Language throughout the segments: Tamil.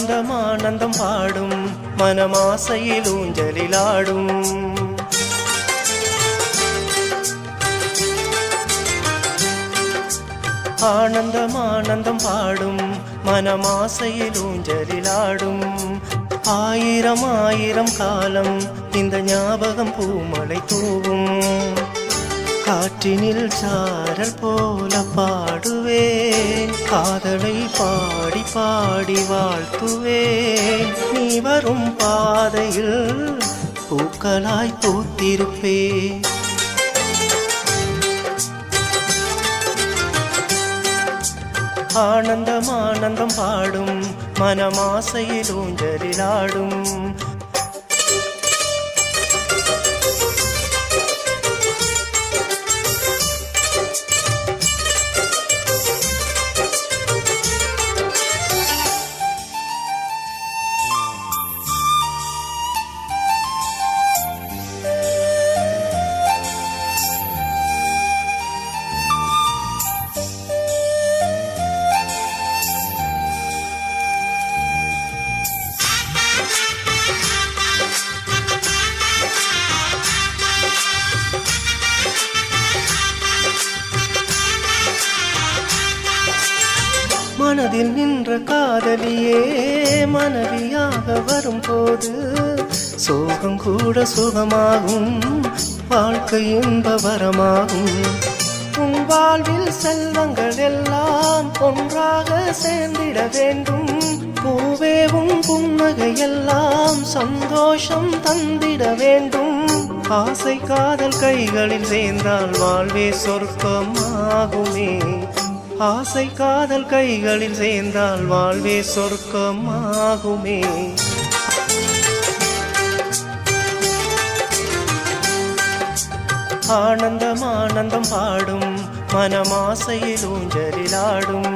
ஆனந்தம் ஆனந்தம் பாடும் மனமாசையில் ஊஞ்சலிலாடும். ஆனந்தம் ஆனந்தம் பாடும் மனமாசையில் ஊஞ்சலிலாடும். ஆயிரம் ஆயிரம் காலம் இந்த ஞாபகம் பூமலை தூவும். காற்றினில் சாரல் போல பாடுவேன், காதலை பாடி பாடி வாழ்த்துவேன். நீ வரும் பாதையில் பூக்களாய் பூத்திருப்பேன். ஆனந்தம் ஆனந்தம் பாடும் மனமாசையில் ஊஞ்சலிலாடும். மனதில் நின்ற காதலியே மனைவியாக வரும்போது சோகம் கூட சுகமாகும், வாழ்க்கை இன்ப வரமாகும். உன் வாழ்வில் செல்வங்கள் எல்லாம் ஒன்றாக சேர்ந்திட வேண்டும். பூவே உன் புன்னகை எல்லாம் சந்தோஷம் தந்திட வேண்டும். ஆசை காதல் கைகளில் சேர்ந்தால் வாழ்வே சொர்க்கமாகுமே. ஆசை காதல் கைகளில் சேர்ந்தால் வாழ்வே சொர்க்கமாகுமே. ஆனந்தம் ஆனந்தம் பாடும் மனமாசையில் ஊஞ்சலிலாடும்.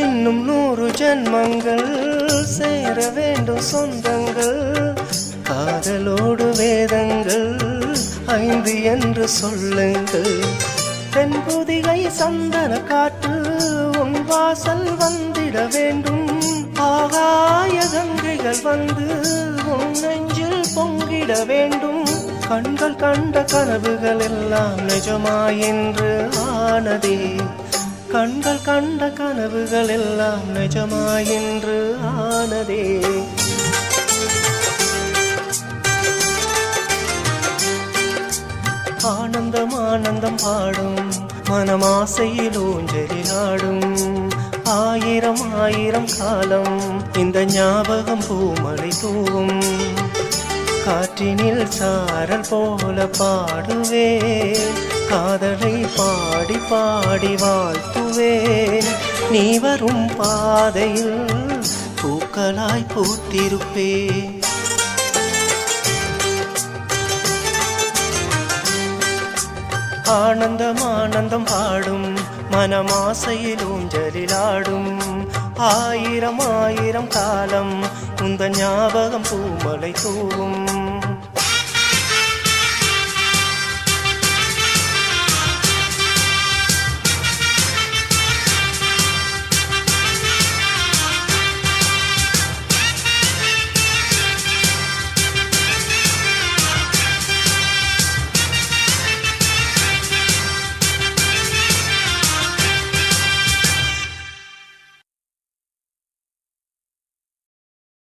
இன்னும் 100 ஜன்மங்கள் சேர வேண்டும் சொந்தங்கள். காதலோடு வேதங்கள் 5 என்று சொல்லுங்கள். தென் புதிகை சந்தன காற்று உன் வாசல் வந்திட வேண்டும். ஆகாய கங்கைகள் வந்து உன் நெஞ்சில் பொங்கிட வேண்டும். கண்கள் கண்ட கனவுகள் எல்லாம் நிஜமாயென்று ஆனதே. கண்கள் கண்ட கனவுகள் எல்லாம் நிஜமாயென்று ஆனதே. ஆனந்தம் ஆனந்தம் பாடும் மனமாசையில் ஊஞ்சலிலாடும். ஆயிரம் ஆயிரம் காலம் இந்த ஞாபகம் பூமலை தூவும். காற்றினில் சாரல் போல பாடுவேன், காதலை பாடி பாடி வாழ்த்துவேன். நீ வரும் பாதையில் பூக்களாய் பூத்திருப்பேன். ஆனந்தம் ஆனந்தம் பாடும் மனமாசையில் ஊஞ்சலிலாடும். ஆயிரம் ஆயிரம் காலம் உந்த ஞாபகம் பூமலை தூவும்.